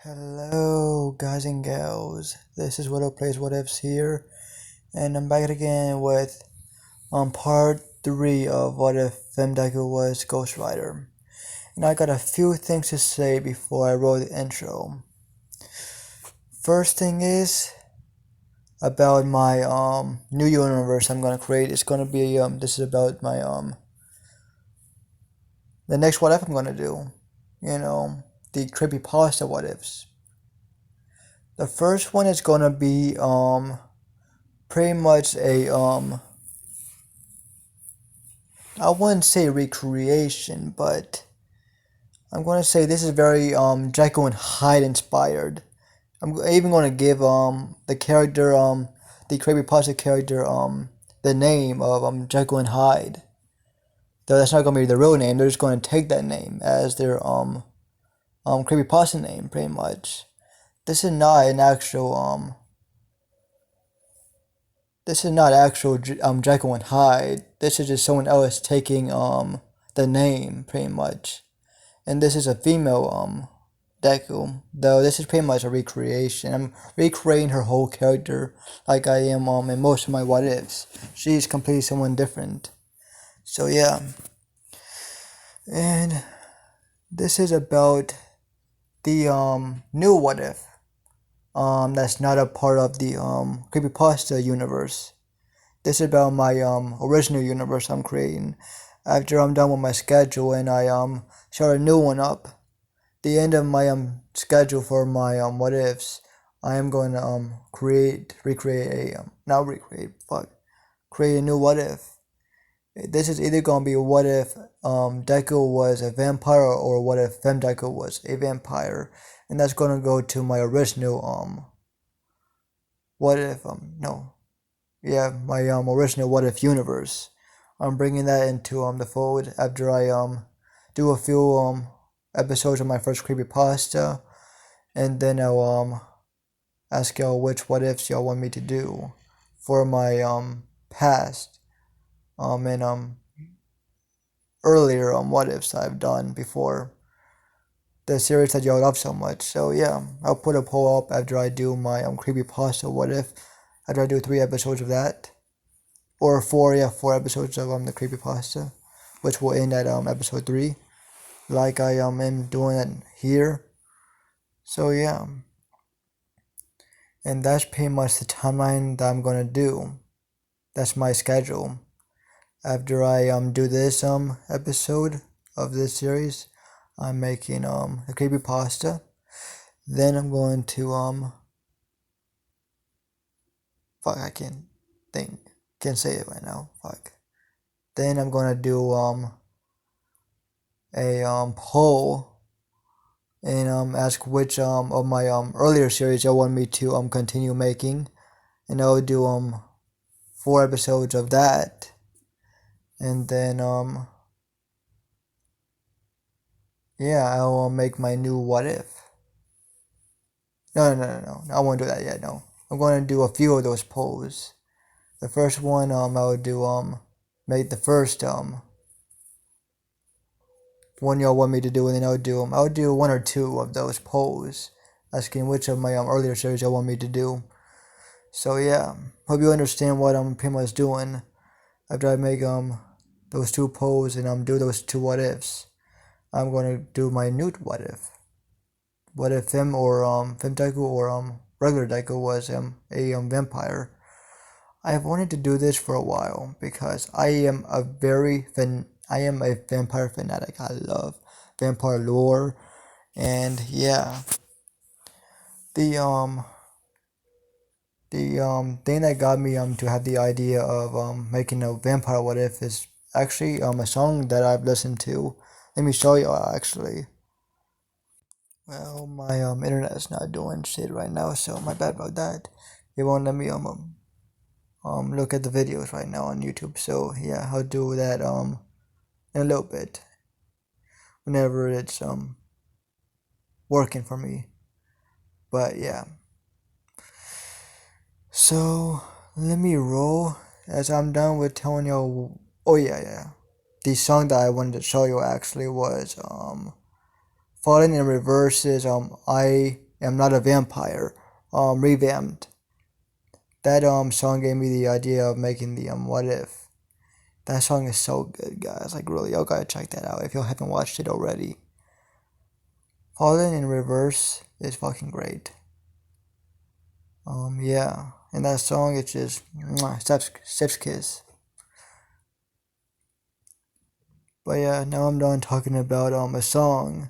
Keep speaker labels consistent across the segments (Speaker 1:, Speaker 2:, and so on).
Speaker 1: Hello, guys and gals. This is Widow Plays What Ifs here, and I'm back again with part 3 of What If Deku was Ghost Rider. And I got a few things to say before I roll the intro. First thing is about my new universe I'm gonna create. It's gonna be this is about my the next What If I'm gonna do. The creepypasta What Ifs. The first one is gonna be pretty much a I wouldn't say recreation, but I'm gonna say this is very Jekyll and Hyde inspired. I'm even gonna give the character the creepypasta character the name of Jekyll and Hyde. Though that's not gonna be the real name, they're just gonna take that name as their creepypasta name pretty much. This is not an actual this is not actual Jekyll and Hyde. This is just someone else taking the name pretty much. And this is a female Deku. Though this is pretty much a recreation. I'm recreating her whole character like I am in most of my what ifs. She's completely someone different. So yeah. And this is about the new what if. That's not a part of the creepypasta universe. This is about my original universe I'm creating. After I'm done with my schedule and I start a new one up, the end of my schedule for my what ifs, I am going to create a new what if. This is either going to be what if Deku was a vampire or what if Deku was a vampire, and that's going to go to my original what if my original what if universe. I'm bringing that into the fold after I do a few episodes of my first creepypasta, and then I'll ask y'all which what ifs y'all want me to do for my past and earlier what ifs I've done before the series that y'all love so much. So yeah, I'll put a poll up after I do my creepypasta what if, after I do 3 episodes of that, or 4 episodes of the creepypasta, which will end at episode 3, like I am doing it here. So yeah, and that's pretty much the timeline that I'm gonna do. That's my schedule. After I do this episode of this series, I'm making a creepypasta. Then I'm going to I can't say it right now. Then I'm gonna do a poll and ask which of my earlier series y'all want me to continue making, and I'll do 4 episodes of that, and then I'll make my new what if. No, I won't do that yet. No, I'm going to do a few of those polls. The first one I would do make the first one y'all want me to do, and then I'll do 1 or 2 of those polls asking which of my earlier series y'all want me to do. So yeah, hope you understand what I'm pretty much doing after I make those 2 polls and do those 2 what ifs. I'm gonna do my new what if. What if Fem Deku or regular Deku was a vampire? I have wanted to do this for a while because I am a vampire fanatic. I love vampire lore, and yeah, the thing that got me to have the idea of making a vampire what if is actually a song that I've listened to. Let me show you actually. Well, my internet is not doing shit right now, so my bad about that. It won't let me look at the videos right now on YouTube. So yeah, I'll do that in a little bit whenever it's working for me. But yeah. So let me roll as I'm done with telling you. Oh yeah. The song that I wanted to show you actually was Falling in Reverse's I am not a vampire, revamped. That song gave me the idea of making the what if. That song is so good, guys. Like really, y'all gotta check that out if y'all haven't watched it already. Falling in Reverse is fucking great. Yeah, and that song it's just Steph's kiss. But yeah, now I'm done talking about a song,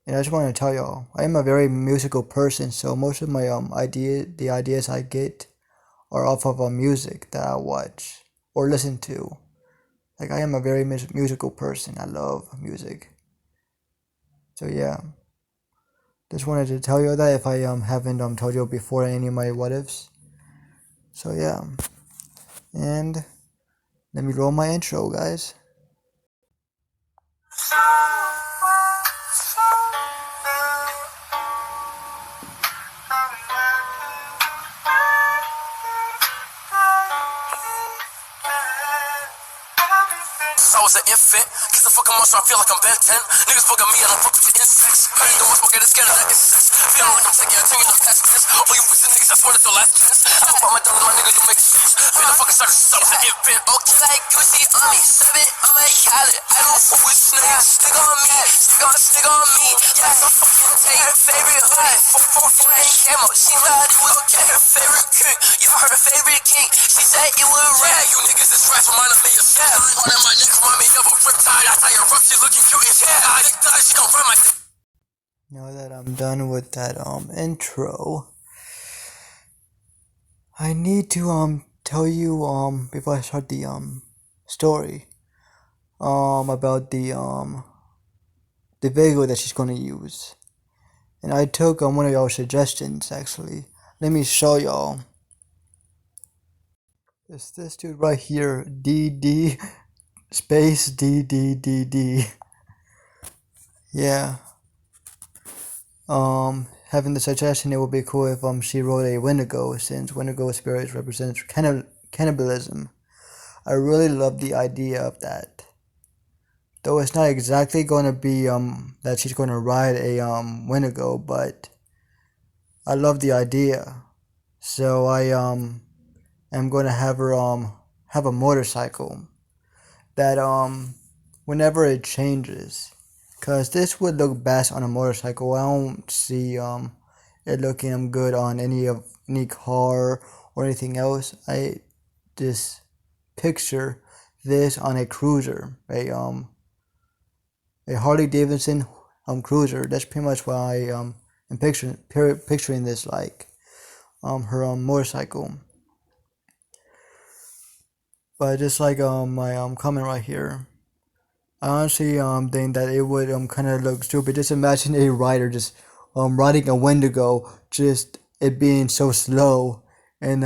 Speaker 1: and I just want to tell y'all I am a very musical person, so most of my the ideas I get are off of music that I watch or listen to. Like I am a very musical person. I love music. So yeah, just wanted to tell you that if I haven't told you before any of my what ifs. So yeah, and let me roll my intro, guys.
Speaker 2: I was an infant, kiss a fucking monster, I feel like I'm Ben 10. Niggas bugging me, I don't fuck with your insects. Heard you don't want smoke, get scared of that insects. Feeling like I'm taking a thing in the past tense. All you pussy niggas, I swear it's your last chance. I hope I'm done with my niggas, you make sense. Been a fucking sucker since I was an infant. Okay, like Gucci on me, 7, I'm a Khaled. I don't fool with snakes. Stick on me, stick on me. Yes, I'm fucking take her favorite hood. 444 and camo. She thought it was okay, her favorite king. Y'all her favorite king. She said it was rap. You niggas is trash, reminding me of Chef. Part of my neck, remind me of a riptide. I tie her up, she looking cute as hell. I think that she don't run my.
Speaker 1: Now that I'm done with that intro, I need to tell you before I start the story about the video that she's gonna use. And I took one of y'all suggestions actually. Let me show y'all. It's this dude right here, DD space DDDD. Yeah. Having the suggestion, it would be cool if she wrote a Wendigo, since Wendigo spirits represents cannibalism. I really love the idea of that. Though it's not exactly gonna be that she's gonna ride a Wendigo, but I love the idea. So I am gonna have her have a motorcycle that whenever it changes, cause this would look best on a motorcycle. I don't see it looking good on any car or anything else. I just picture this on a cruiser, a Harley Davidson cruiser. That's pretty much what I am picturing this like her motorcycle. But just like my comment right here, I honestly think that it would kind of look stupid. Just imagine a rider just riding a Wendigo, just it being so slow, and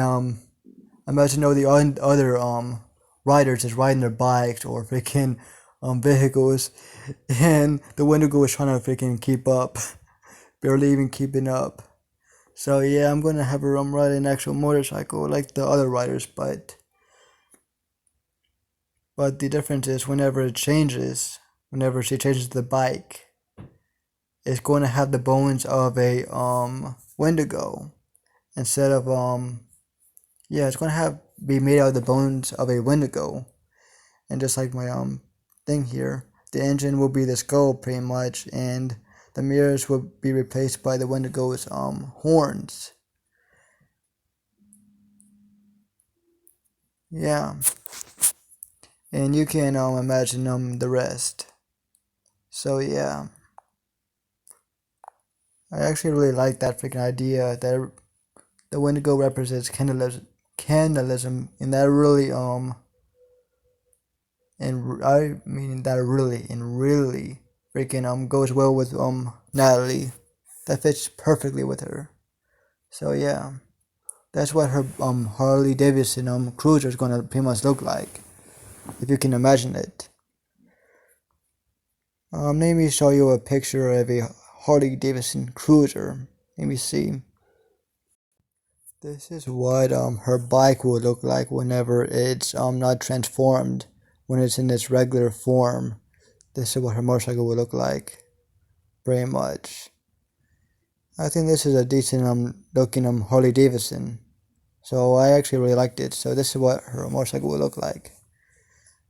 Speaker 1: imagine all the other riders just riding their bikes or freaking vehicles, and the Wendigo is trying to freaking keep up, barely even keeping up. So yeah, I'm gonna have her ride an actual motorcycle like the other riders, but the difference is whenever she changes the bike, it's going to have the bones of a Wendigo instead of yeah, it's going to be made out of the bones of a Wendigo. And just like my thing here, the engine will be the skull pretty much, and the mirrors will be replaced by the Wendigo's horns. Yeah. And you can imagine the rest. So yeah, I actually really like that freaking idea that the Wendigo represents cannibalism, and that really and I mean that really freaking goes well with Natalie. That fits perfectly with her. So yeah, that's what her Harley Davidson cruiser is gonna pretty much look like, if you can imagine it. Let me show you a picture of a Harley Davidson cruiser. Let me see. This is what her bike will look like whenever it's not transformed, when it's in its regular form. This is what her motorcycle will look like, pretty much. I think this is a decent looking Harley Davidson. So I actually really liked it. So this is what her motorcycle would look like.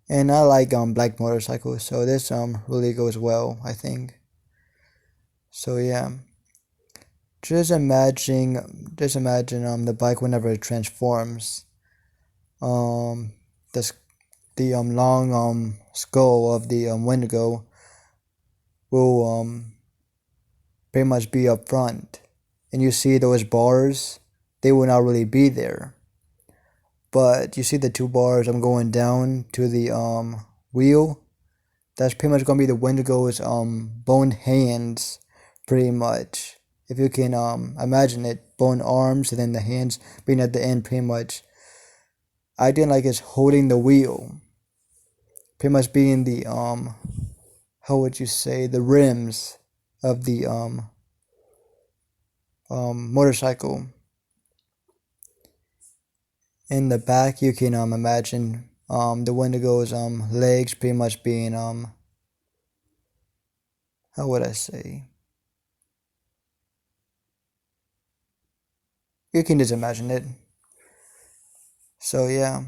Speaker 1: And I like black motorcycles, so this really goes well, I think. So yeah. Just imagine the bike whenever it transforms. Um the long skull of the Wendigo will pretty much be up front. And you see those bars, they will not really be there. But you see the two bars going down to the wheel. That's pretty much gonna be the Wendigo's bone hands, pretty much. If you can imagine it, bone arms and then the hands being at the end, pretty much. I didn't like it's holding the wheel, pretty much being the how would you say, the rims of the motorcycle. In the back, you can imagine the Wendigo's legs pretty much being how would I say? You can just imagine it. So yeah,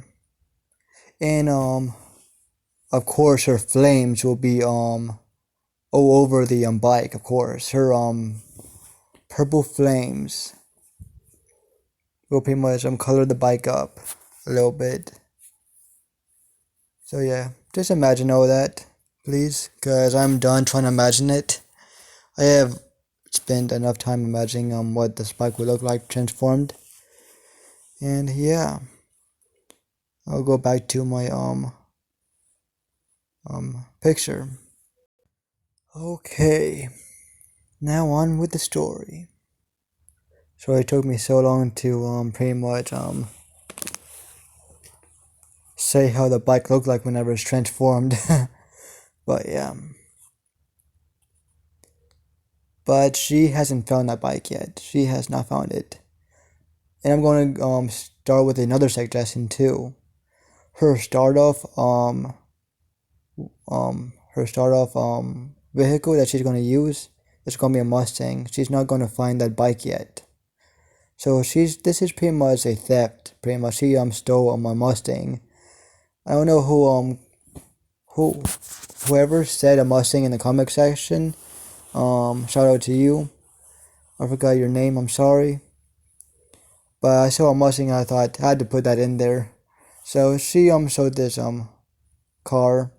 Speaker 1: and of course her flames will be all over the bike. Of course, her purple flames will pretty much color the bike up a little bit. So yeah, just imagine all that, please, because I'm done trying to imagine it. I have spent enough time imagining what this bike would look like transformed. And yeah, I'll go back to my picture. Okay, now on with the story. So it took me so long to pretty much say how the bike looked like whenever it's transformed. But yeah. But she hasn't found that bike yet. She has not found it. And I'm going to start with another suggestion too. Her start off vehicle that she's going to use is going to be a Mustang. She's not going to find that bike yet. So this is pretty much a theft. Pretty much she stole my Mustang. I don't know whoever said a Mustang in the comment section. Shout out to you. I forgot your name. I'm sorry. But I saw a Mustang and I thought I had to put that in there. So she sold this car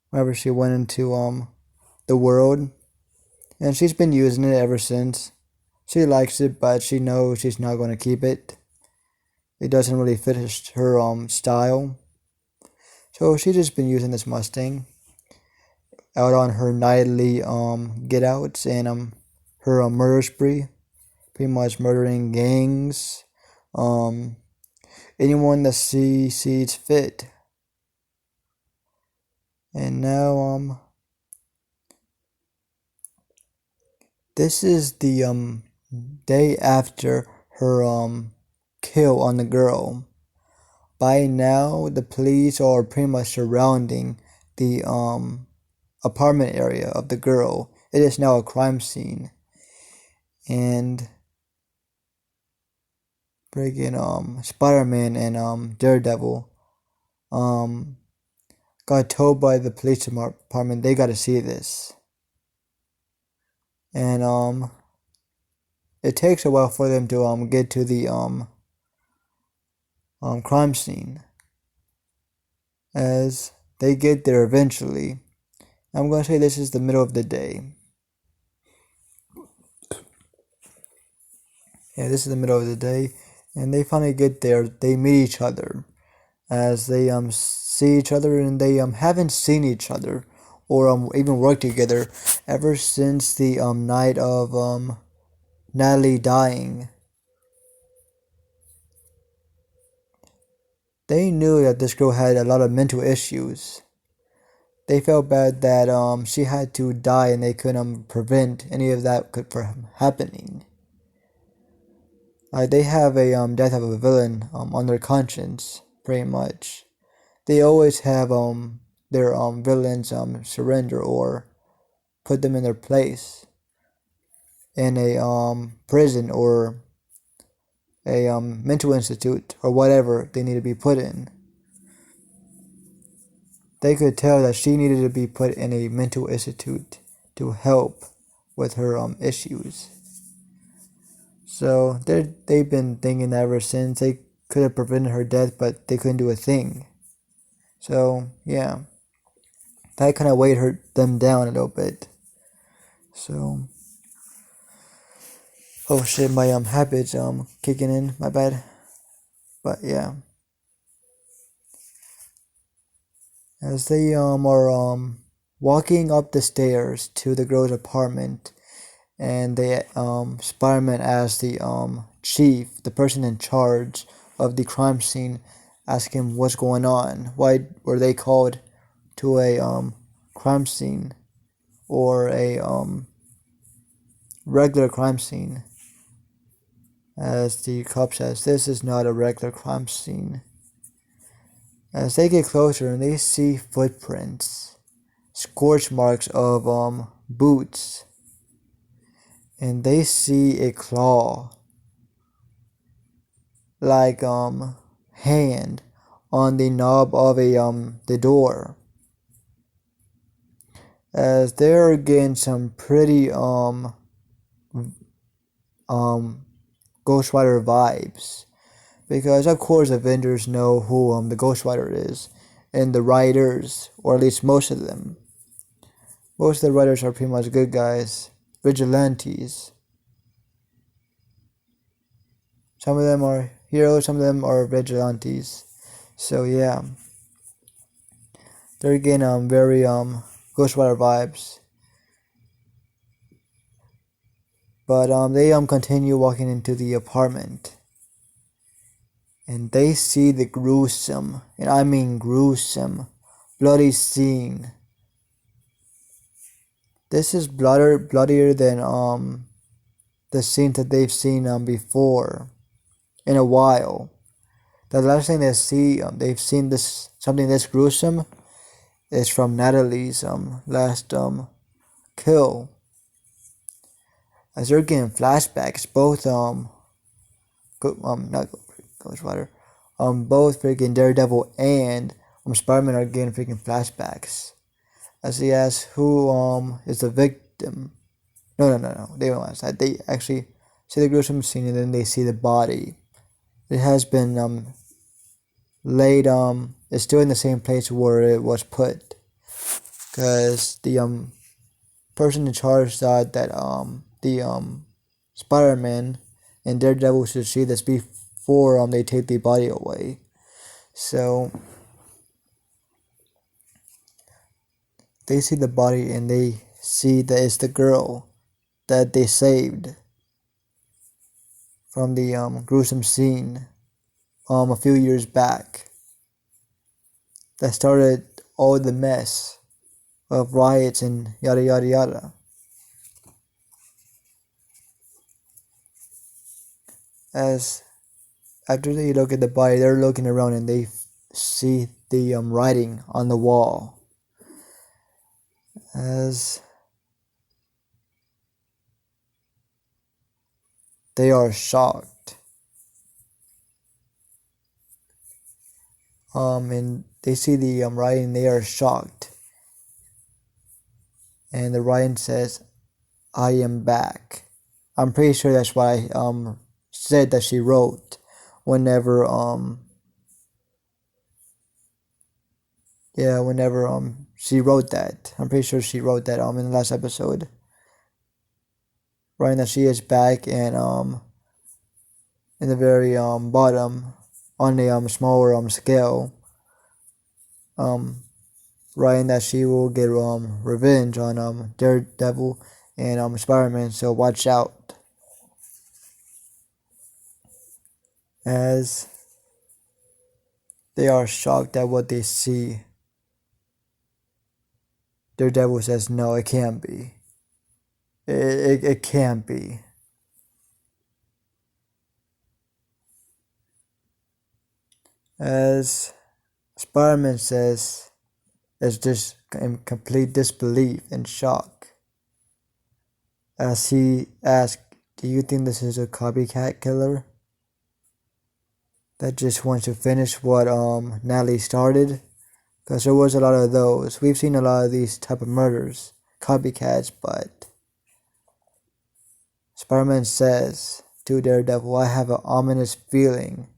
Speaker 1: whenever she went into the world, and she's been using it ever since. She likes it, but she knows she's not going to keep it. It doesn't really fit her style. So she's just been using this Mustang out on her nightly get outs and her murder spree, pretty much murdering gangs, anyone that she sees fit. And now this is the day after her kill on the girl. By now the police are pretty much surrounding the apartment area of the girl. It is now a crime scene. And freaking Spider-Man and Daredevil got told by the police department they gotta see this. And it takes a while for them to get to the crime scene. As they get there eventually, I'm gonna say this is the middle of the day. Yeah, this is the middle of the day, and they finally get there. They meet each other, as they see each other, and they haven't seen each other or even worked together ever since the night of Natalie dying. They knew that this girl had a lot of mental issues. They felt bad that she had to die and they couldn't prevent any of that from happening. Like they have a death of a villain on their conscience, pretty much. They always have their villains surrender or put them in their place. in a prison or a mental institute or whatever they need to be put in. They could tell that she needed to be put in a mental institute to help with her issues. So they've been thinking ever since they could have prevented her death, but they couldn't do a thing. So yeah, that kind of weighed them down a little bit. So oh shit, my habits kicking in. My bad. But yeah, as they are walking up the stairs to the girl's apartment, and they Spider-Man asks the chief, the person in charge of the crime scene, ask him what's going on. Why were they called to a crime scene or a regular crime scene? As the cop says, this is not a regular crime scene. As they get closer and they see footprints, scorch marks of boots, and they see a claw like hand on the knob of a the door. As they're getting some pretty Ghost Rider vibes, because of course Avengers know who the Ghost Rider is, and the writers, or at least most of them. Most of the writers are pretty much good guys, vigilantes. Some of them are heroes, some of them are vigilantes. So yeah, they're getting very Ghost Rider vibes. But they continue walking into the apartment, and they see the gruesome, and I mean gruesome, bloody scene. This is bloodier than the scene that they've seen before in a while. The last thing they've seen this something this gruesome is from Natalie's last kill. As they're getting flashbacks, both not Ghost Rider, both freaking Daredevil and Spider-Man are getting freaking flashbacks. As he asks who is the victim. No. They don't ask that. They actually see the gruesome scene and then they see the body. It has been laid it's still in the same place where it was put. Cause the person in charge thought that the Spider-Man and Daredevil should see this before they take the body away. So they see the body and they see that it's the girl that they saved from the gruesome scene a few years back that started all the mess of riots and yada yada yada. As after they look at the body, they're looking around and they see the writing on the wall. As they are shocked. And they see the writing, they are shocked. And the writing says, "I am back." I'm pretty sure that's what I said that she wrote whenever she wrote that. I'm pretty sure she wrote that in the last episode. Writing that she is back, and in the very bottom on the smaller scale, writing that she will get revenge on Daredevil and Spider-Man, so watch out. As they are shocked at what they see, Daredevil says, "No, it can't be. It can't be." As Spider-Man says, is just in complete disbelief and shock. as he asked, "Do you think this is a copycat killer that just wants to finish what Natalie started?" Because there was a lot of those. We've seen a lot of these type of murders, copycats, but Spider-Man says to Daredevil, "I have an ominous feeling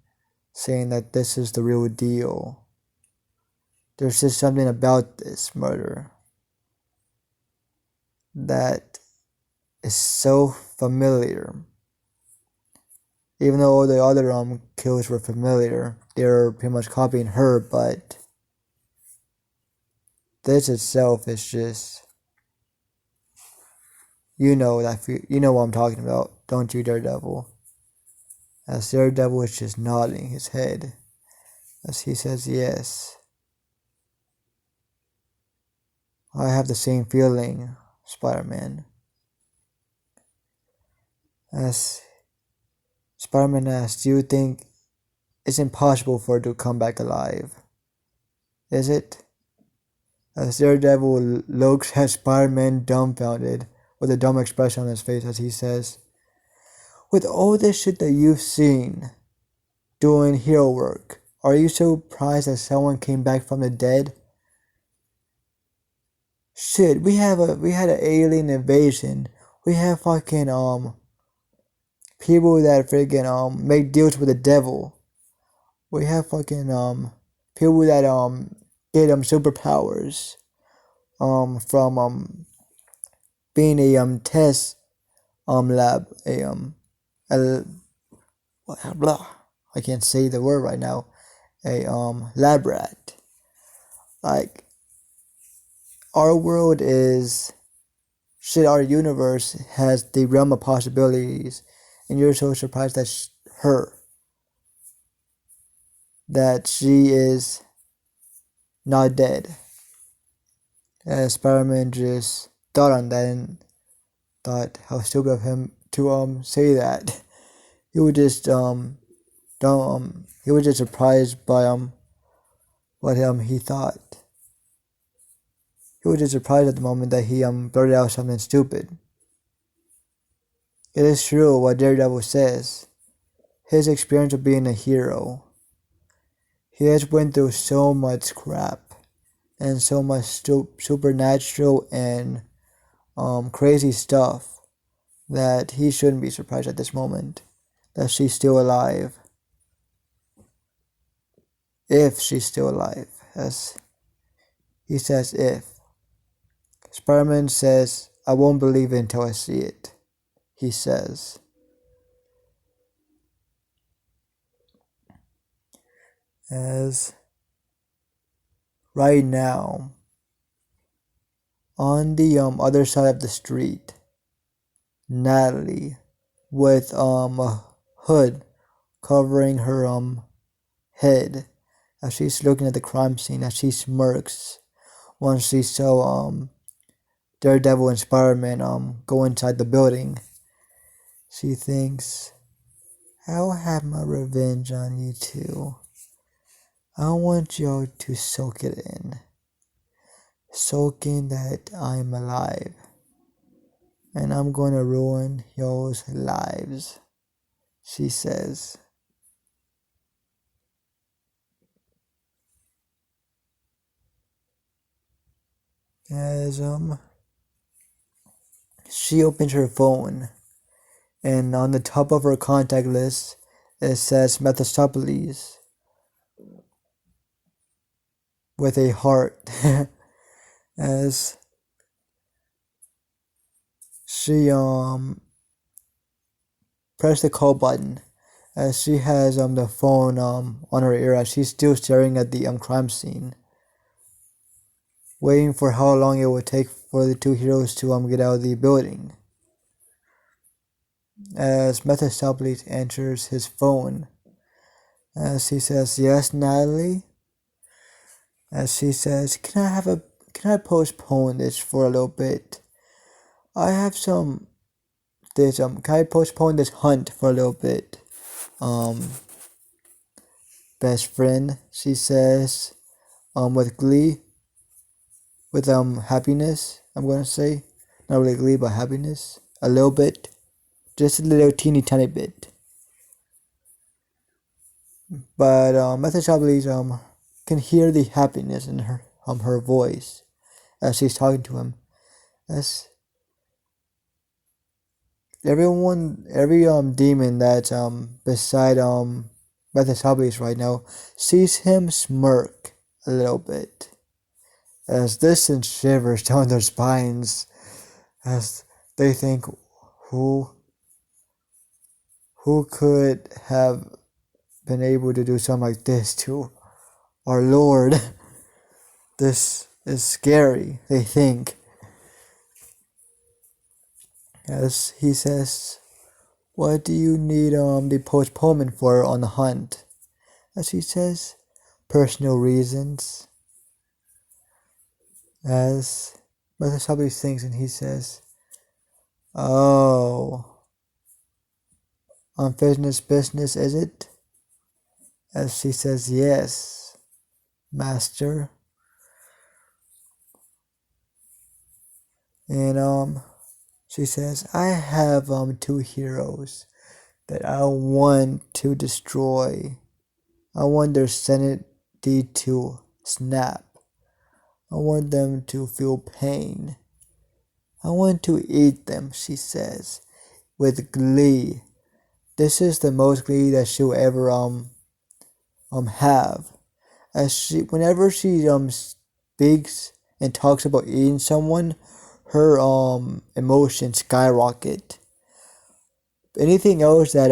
Speaker 1: saying that this is the real deal. There's just something about this murder that is so familiar. Even though all the other kills were familiar, they're pretty much copying her, but this itself is just, you know what I'm talking about, don't you, Daredevil?" As Daredevil is just nodding his head as he says, "Yes, I have the same feeling, Spider-Man." As Spider-Man asks, "Do you think it's impossible for her to come back alive? Is it?" As Daredevil looks at Spider-Man dumbfounded with a dumb expression on his face as he says, "With all this shit that you've seen doing hero work, are you surprised that someone came back from the dead? Shit, we had an alien invasion. We have fucking people that freaking make deals with the devil. We have fucking people that get superpowers from being a test lab a blah, I can't say the word right now, a lab rat. Like, our world is shit, our universe has the realm of possibilities, and you're so surprised that that she is not dead." As Spider-Man just thought on that and thought how stupid of him to say that. He was just don't he was just surprised by what he thought. He was just surprised at the moment that he blurted out something stupid. It is true what Daredevil says. His experience of being a hero. He has went through so much crap and so much supernatural and crazy stuff that he shouldn't be surprised at this moment that she's still alive. If she's still alive, as he says, if. Spider-Man says, "I won't believe it until I see it," he says. As right now, on the other side of the street, Natalie, with a hood covering her head, as she's looking at the crime scene, as she smirks once she saw Daredevil and Spider-Man go inside the building. She thinks, "I'll have my revenge on you two. I want y'all to soak it in. Soak in that I'm alive. And I'm gonna ruin y'all's lives," she says. As she opens her phone, and on the top of her contact list it says Mephistopheles with a heart. As she pressed the call button, as she has the phone on her ear, as she's still staring at the crime scene, waiting for how long it would take for the two heroes to get out of the building. As Mephistopheles answers his phone, as he says, "Yes, Natalie?" As she says, Can I postpone this for a little bit? I have can I postpone this hunt for a little bit? Best friend," she says, with glee, with happiness, I'm gonna say. Not really glee, but happiness. a little bit, just a little teeny tiny bit. But Mephistopheles can hear the happiness in her voice as she's talking to him. As every demon that's beside Mephistopheles right now sees him smirk a little bit, as this sends shivers down their spines, as they think, who could have been able to do something like this to our Lord? This is scary, they think. As he says, what do you need the postponement for on the hunt? As he says, personal reasons. As Mother Shelby thinks and he says, oh, unfinished business is it? As she says, yes, master. And she says, I have two heroes that I want to destroy. I want their sanity to snap. I want them to feel pain. I want to eat them, she says, with glee. This is the most glee that she'll ever have. As whenever she speaks and talks about eating someone, her emotions skyrocket. Anything else that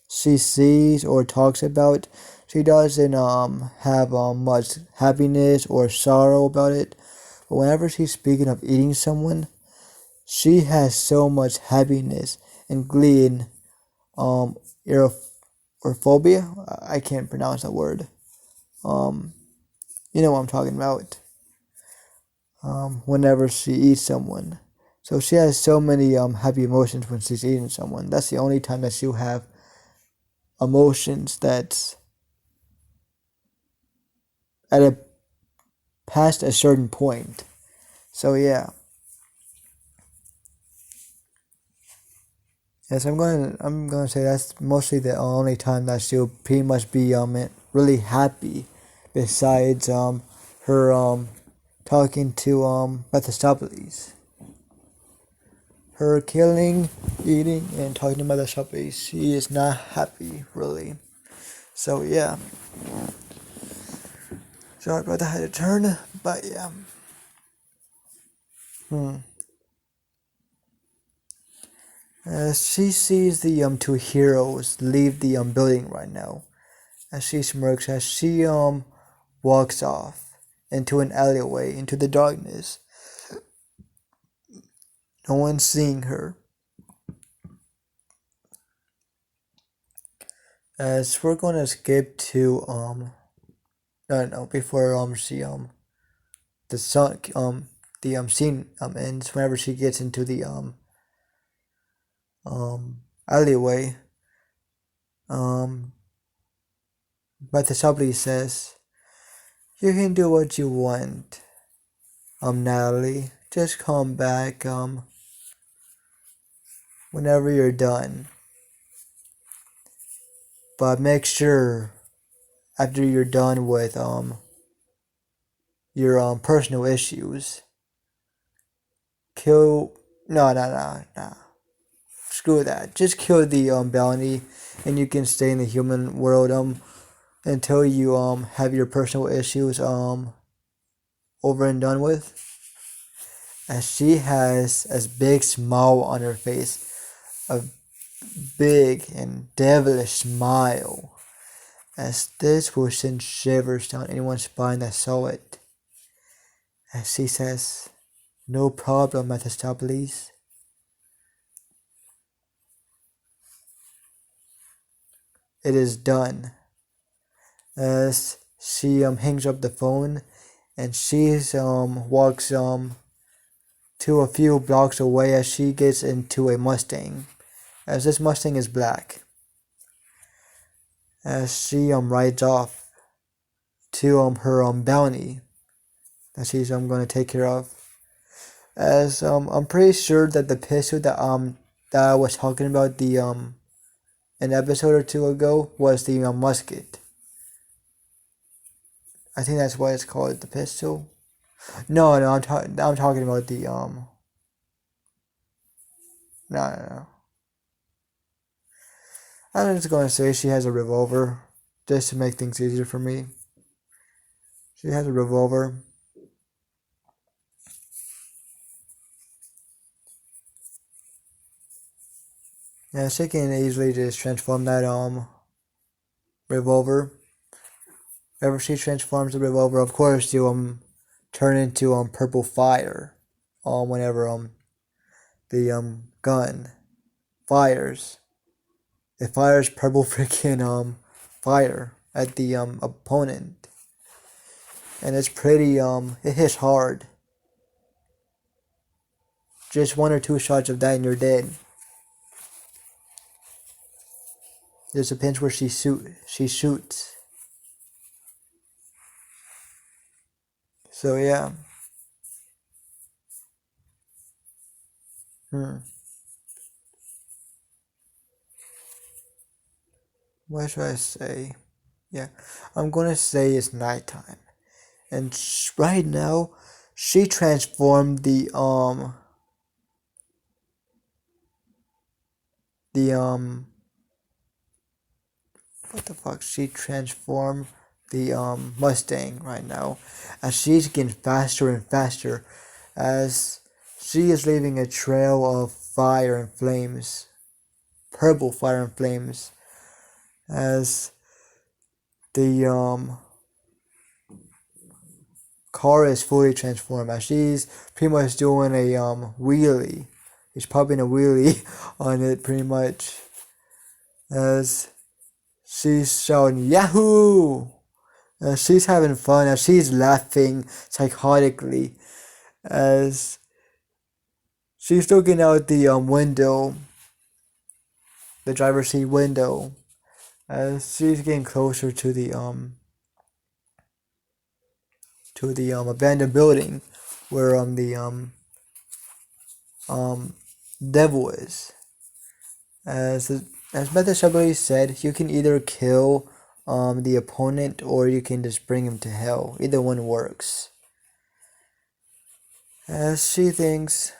Speaker 1: she sees or talks about, she doesn't have much happiness or sorrow about it. But whenever she's speaking of eating someone, she has so much happiness and glee and erophobia. I can't pronounce that word. You know what I'm talking about. Whenever she eats someone. So she has so many happy emotions when she's eating someone. That's the only time that she'll have emotions that's at a past a certain point. So yeah. Yes, I'm gonna say that's mostly the only time that she'll pretty much be really happy, besides her talking to Mephistopheles. Her killing, eating, and talking to Mephistopheles, she is not happy really. So yeah. Sorry about that, I had to turn, but yeah. As she sees the two heroes leave the building right now, as she smirks as she walks off into an alleyway into the darkness. No one's seeing her. As we're gonna skip to no before she the sun the scene ends, whenever she gets into the alleyway, but the sublease says, you can do what you want, Natalie. Just come back whenever you're done. But make sure after you're done with your personal issues, kill no. Screw that. Just kill the bounty and you can stay in the human world until you have your personal issues over and done with. As she has a big smile on her face, a big and devilish smile, as this will send shivers down anyone's spine that saw it. As she says, no problem, Mephistopheles. It is done. As she hangs up the phone and she walks to a few blocks away as she gets into a Mustang. As this Mustang is black. As she rides off to her bounty that she's gonna take care of. As I'm pretty sure that the pistol that I was talking about the an episode or two ago was the musket. I think that's what it's called, the pistol. No, no, I'm talking about the no, no, no. I'm just gonna say she has a revolver, just to make things easier for me. She has a revolver. Yeah, she can easily just transform that revolver. Whenever she transforms the revolver, of course, you turn into purple fire. Whenever the gun fires, it fires purple freaking fire at the opponent, and it's pretty it hits hard. Just one or two shots of that and you're dead. There's a pinch where she shoots. So yeah. Hmm. What should I say? Yeah, I'm gonna say it's nighttime, and right now, she transformed the what the fuck? She transformed the Mustang right now, and she's getting faster and faster, as she is leaving a trail of fire and flames, purple fire and flames, as the car is fully transformed. As she's pretty much doing a wheelie. She's popping a wheelie on it pretty much, as she's shouting Yahoo! She's having fun, as she's laughing psychotically, as she's looking out the window, the driver's seat window, as she's getting closer to the abandoned building where the devil is. As Meta said, you can either kill the opponent or you can just bring him to hell. Either one works. As she thinks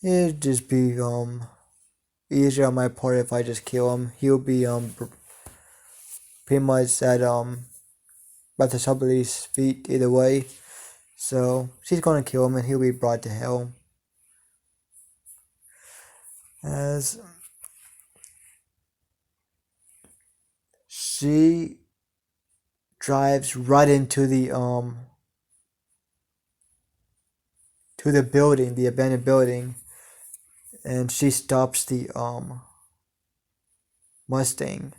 Speaker 1: it'd just be easier on my part if I just kill him. He'll be pretty much at Meta feet either way. So she's gonna kill him and he'll be brought to hell. As she drives right into the to the building, the abandoned building, and she stops the Mustang.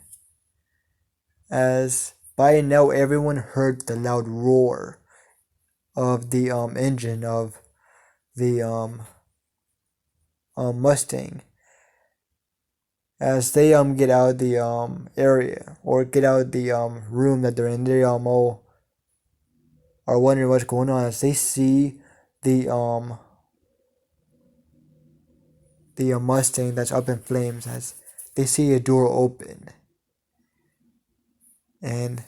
Speaker 1: As by now everyone heard the loud roar of the engine of the Mustang, as they get out of the area or get out of the room that they're in. They all are wondering what's going on, as they see the Mustang that's up in flames, as they see a door open, and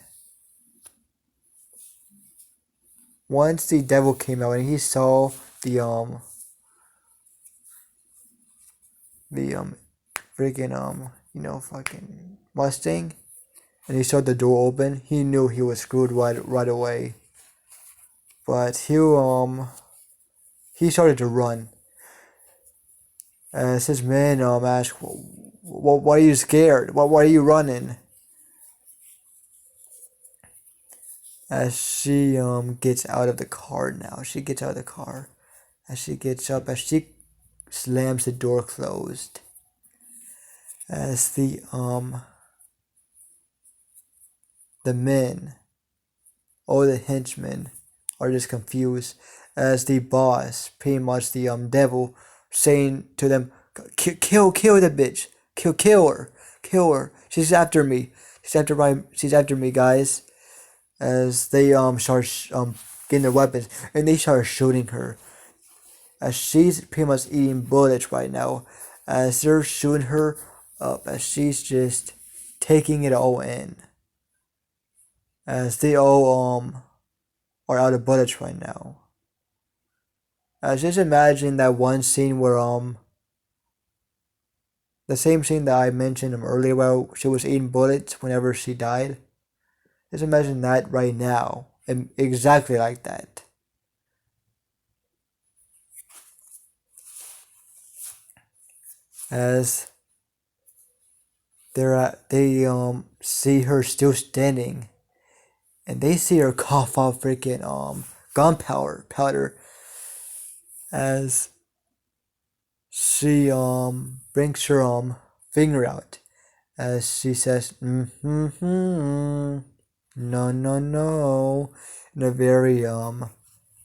Speaker 1: once the devil came out and he saw the freaking fucking Mustang, and he saw the door open, he knew he was screwed right away. But he started to run. As his men asked, why are you scared? Why are you running? As she gets out of the car now. She gets out of the car. As she gets up, as she slams the door closed. As the men, all the henchmen, are just confused, as the boss, pretty much the devil, saying to them, kill the bitch, kill her. She's after me. She's after me, guys. As they start getting their weapons and they start shooting her. as she's pretty much eating bullets right now, as they're shooting her up, as she's just taking it all in, as they all are out of bullets right now. Just imagine that one scene where the same scene that I mentioned earlier where she was eating bullets whenever she died. Just imagine that right now, and exactly like that. As they see her still standing, and they see her cough out freaking gunpowder powder as she brings her finger out as she says no no no in a very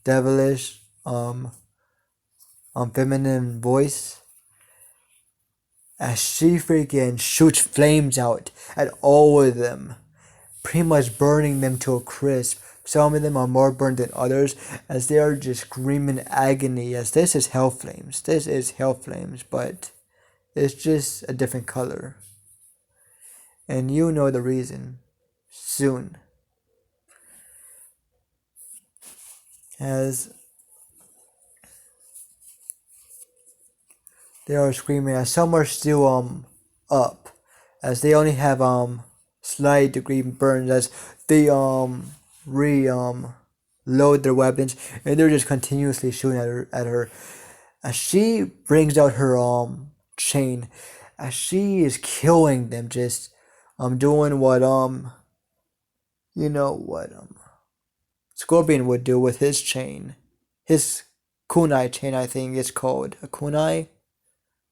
Speaker 1: devilish feminine voice as she freaking shoots flames out at all of them, pretty much burning them to a crisp. Some of them are more burned than others as they are just screaming agony as this is hell flames. This is hell flames, but it's just a different color. And you know the reason soon. As they are screaming as some are still up. As they only have slight degree burns as they load their weapons and they're just continuously shooting at her as she brings out her chain as she is killing them, just doing what you know what Scorpion would do with his chain, his kunai chain. I think it's called a kunai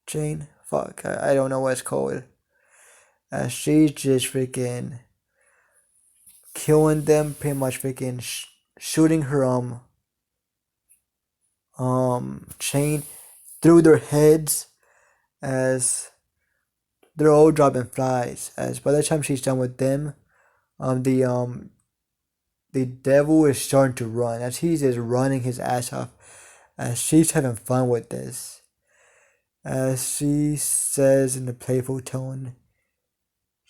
Speaker 1: chain. Fuck, I don't know what it's called. As she's just freaking killing them, pretty much freaking shooting her chain through their heads as they're all dropping flies. As by the time she's done with them, the devil is starting to run as he's just running his ass off as she's having fun with this. As she says in a playful tone,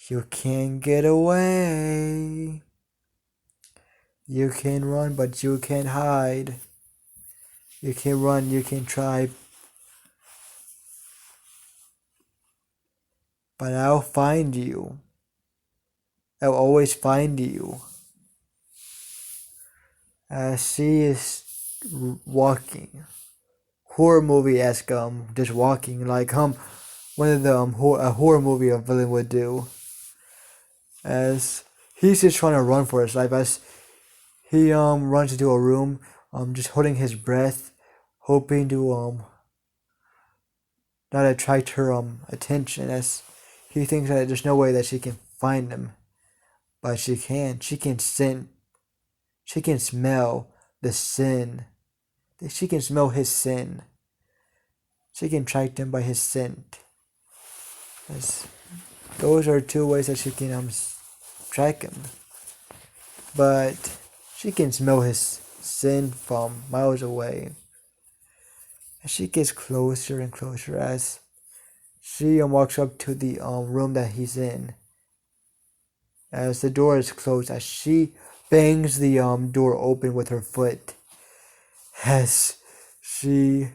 Speaker 1: "You can't get away. You can run, but you can't hide. You can run, you can try, but I'll find you. I'll always find you." As she is walking, horror movie-esque, just walking like one of the a horror movie a villain would do. As he's just trying to run for his life, as he runs into a room, just holding his breath, hoping to not attract her attention, as he thinks that there's no way that she can find him, but she can. She can scent. She can smell the sin. She can smell his sin. She can track him by his scent. As those are two ways that she can track him. But she can smell his sin from miles away. As she gets closer and closer as she walks up to the room that he's in. As the door is closed, as she bangs the door open with her foot. As she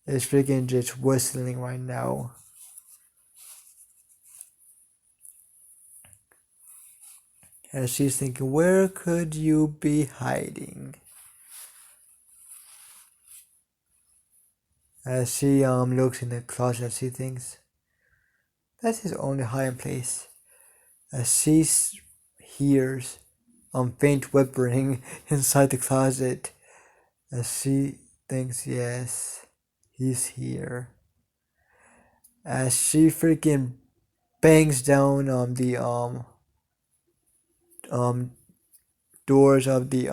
Speaker 1: is freaking just whistling right now. As she's thinking, where could you be hiding? As she looks in the closet, she thinks that's his only hiding place. As she hears faint whimpering inside the closet, as she thinks, yes, he's here. As she freaking bangs down the doors of the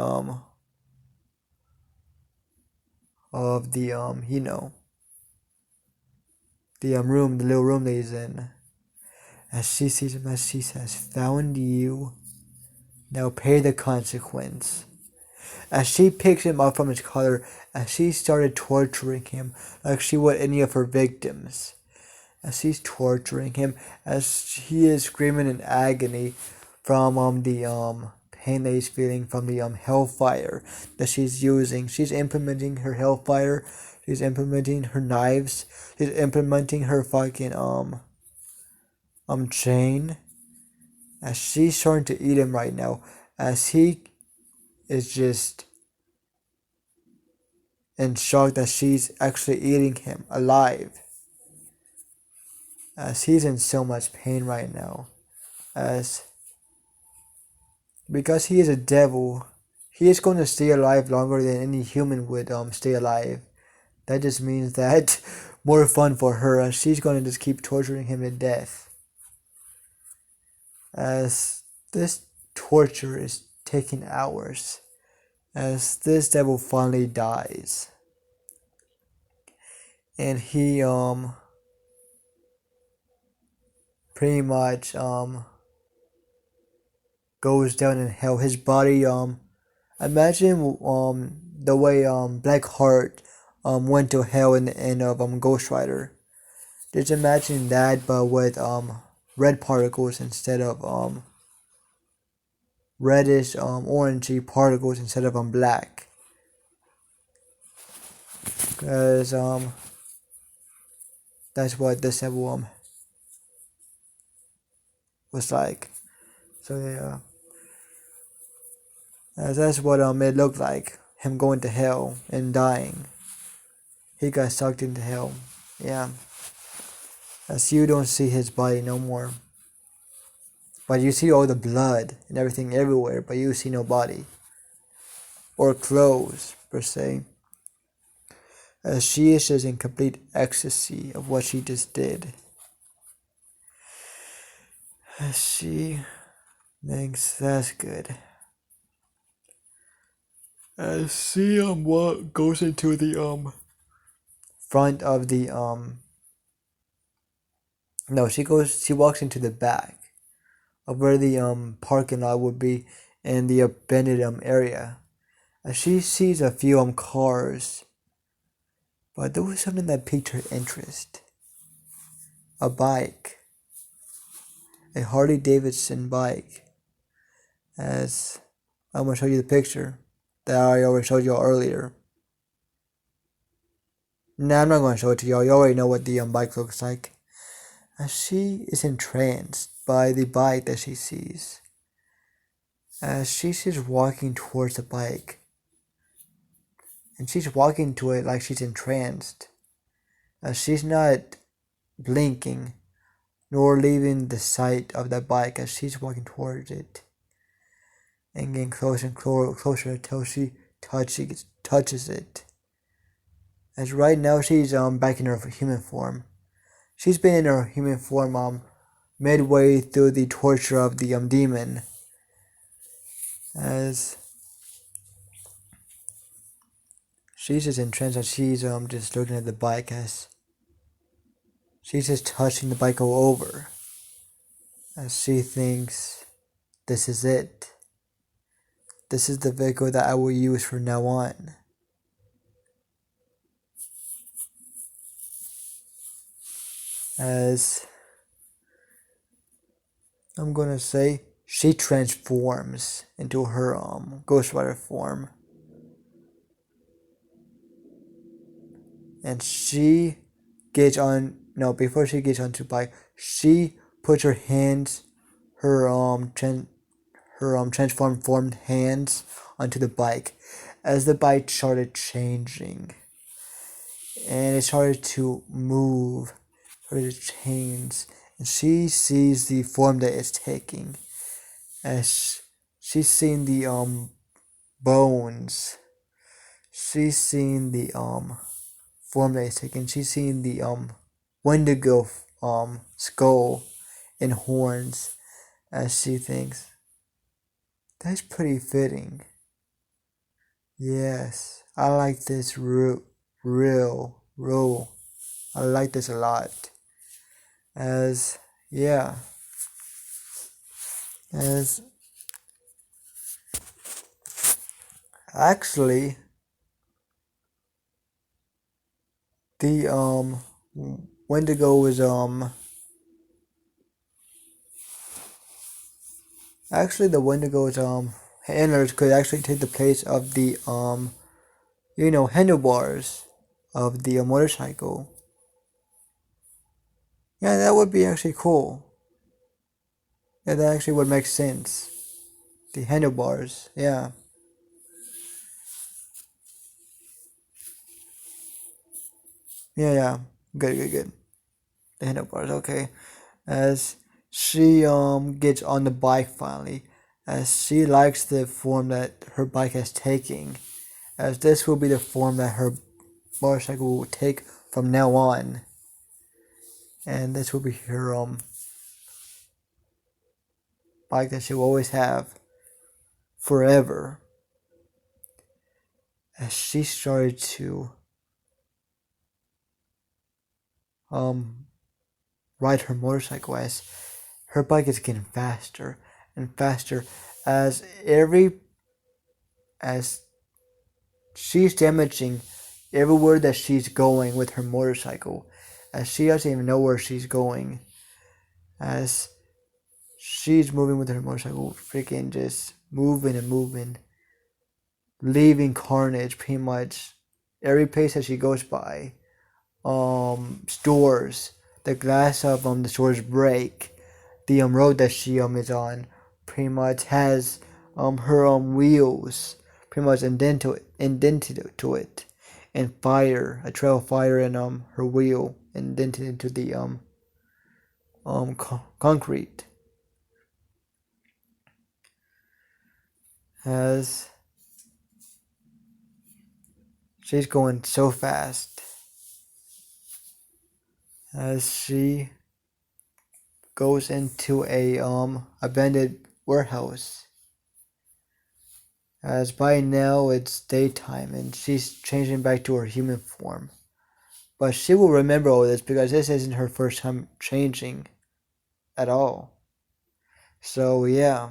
Speaker 1: you know, the room, the little room that he's in. As she sees him, as she says, "Found you. Now pay the consequence." as she picks him up from his collar, as she started torturing him like she would any of her victims. As she's torturing him, as he is screaming in agony from the pain that he's feeling from the hellfire that she's using. She's implementing her hellfire. She's implementing her knives. She's implementing her fucking chain. As she's starting to eat him right now, as he is just in shock that she's actually eating him alive. As he's in so much pain right now. As because he is a devil, he is going to stay alive longer than any human would stay alive. That just means that more fun for her, as she's going to just keep torturing him to death. As this torture is taking hours, as this devil finally dies, and he pretty much goes down in hell. His body imagine the way Blackheart went to hell in the end of Ghost Rider. Just imagine that, but with red particles instead of reddish orangey particles instead of black. Cause that's what this album was like. So yeah, that's what it looked like. Him going to hell and dying. He got sucked into hell. Yeah. As you don't see his body no more. But you see all the blood and everything everywhere, but you see no body. Or clothes, per se. As she is just in complete ecstasy of what she just did. As she thinks that's good. As she what goes into the front of the no, she walks into the back of where the parking lot would be in the abandoned area. As she sees a few cars, but there was something that piqued her interest. A bike. A Harley Davidson bike. As I'm gonna show you the picture that I already showed y'all earlier. Nah, I'm not gonna show it to y'all. You already know what the bike looks like. As she is entranced by the bike that she sees. As she's just walking towards the bike. And she's walking to it like she's entranced. As she's not blinking nor leaving the sight of that bike as she's walking towards it. And getting closer and closer until she touches it. As right now she's back in her human form. She's been in her human form midway through the torture of the demon. As she's just entranced, as she's just looking at the bike, as she's just touching the bike all over. As she thinks, this is it. This is the vehicle that I will use from now on. As I'm gonna say, she transforms into her Ghost Rider form. And she gets on, no, before she gets onto the bike, she puts her hands, her transformed formed hands onto the bike as the bike started changing. And it started to move, started to change. And she sees the form that it's taking. As she's seen the bones. She's seen the form that it's taking. She's seen the Wendigo skull and horns. As she thinks, that's pretty fitting. Yes, I like this real. I like this a lot. As yeah, as Actually, the Wendigo is actually the Wendigo's handlers could actually take the place of the handlebars of the motorcycle. Yeah, that would be actually cool. Yeah, that actually would make sense. The handlebars, yeah. Yeah, yeah. Good, good, good. The handlebars, okay. As she gets on the bike finally, as she likes the form that her bike has taken, as this will be the form that her motorcycle will take from now on. And this will be her bike that she will always have forever. As she started to um ride her motorcycle, as her bike is getting faster and faster, as as she's damaging everywhere that she's going with her motorcycle, as she doesn't even know where she's going, as she's moving with her motorcycle, freaking just moving and moving, leaving carnage pretty much every place that she goes by. Stores, the glass of the stores break. The road that she is on pretty much has her wheels pretty much indented to it, and fire, a trail of fire in her wheel indented into the concrete. As she's going so fast, as she goes into a abandoned warehouse, as by now it's daytime and she's changing back to her human form. But she will remember all this because this isn't her first time changing at all. So yeah,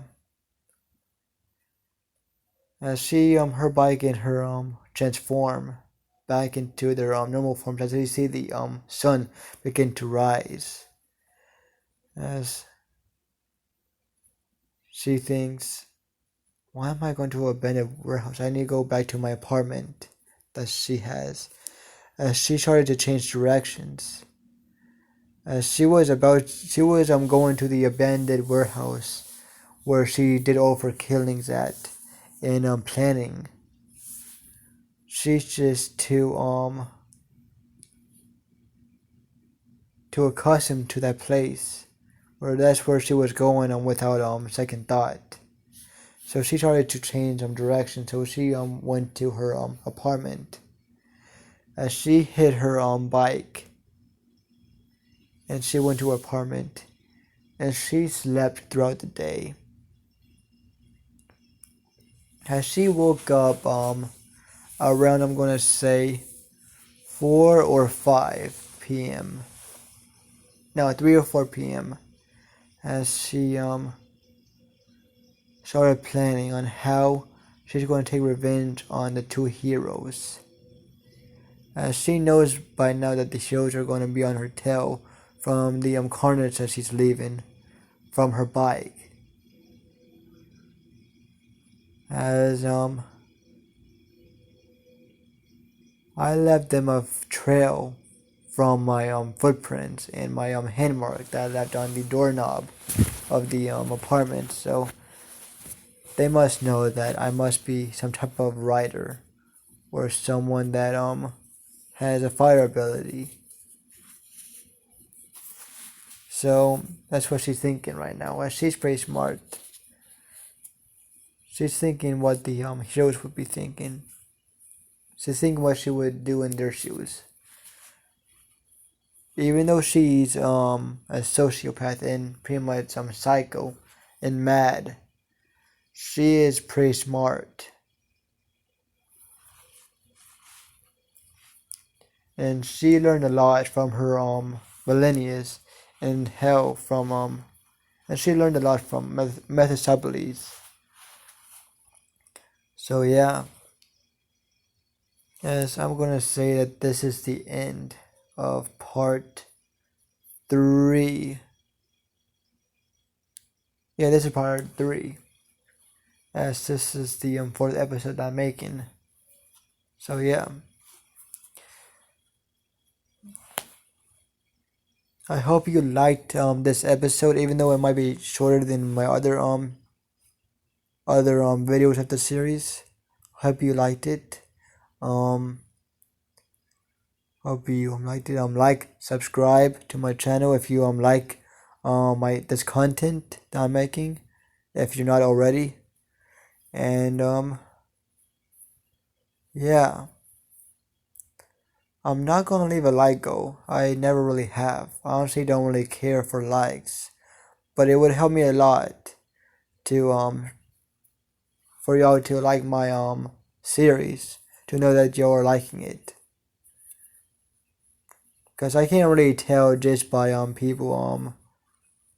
Speaker 1: as she her bike and her transform back into their normal forms, as you see the sun begin to rise, as she thinks, why am I going to a abandoned warehouse? I need to go back to my apartment that she has. As she started to change directions, as she was going to the abandoned warehouse where she did all of her killings at, and planning. She's just too accustomed to that place, where that's where she was going without second thought. So she started to change direction. So she went to her apartment. As she hid her bike, and she went to her apartment, and she slept throughout the day. As she woke up around, I'm gonna say 4 or 5 p.m. No, 3 or 4 p.m. As she started planning on how she's going to take revenge on the two heroes. As she knows by now that the heroes are going to be on her tail from the carnage that she's leaving from her bike. As I left them a trail from my footprints and my hand mark that I left on the doorknob of the apartment, so they must know that I must be some type of rider or someone that has a fire ability. So that's what she's thinking right now. Well, she's pretty smart. She's thinking what the heroes would be thinking. She's thinking what she would do in their shoes. Even though she's a sociopath and pretty much psycho and mad, she is pretty smart. And she learned a lot from her millennials and hell from and she learned a lot from Mephistopheles. So yeah, Yes, I'm gonna say that this is the end of part 3. Yeah, this is part 3. As this is the 4th episode I'm making. So yeah. I hope you liked this episode, even though it might be shorter than my other videos of the series. Hope you liked it. Hope you liked it. Like, subscribe to my channel if you like this content that I'm making, if you're not already. And yeah, I'm not gonna leave a like go. I never really have. I honestly don't really care for likes, but it would help me a lot to for y'all to like my series, to know that y'all are liking it. Cause I can't really tell just by people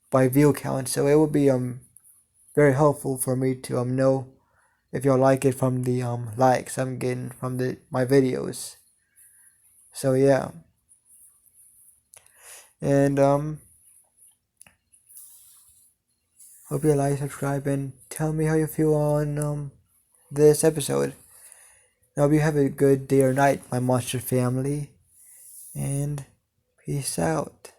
Speaker 1: by view count, so it would be very helpful for me to know if y'all like it from the likes I'm getting from my videos. So yeah, and hope you like, subscribe, and tell me how you feel on this episode. I hope you have a good day or night, my monster family, and peace out.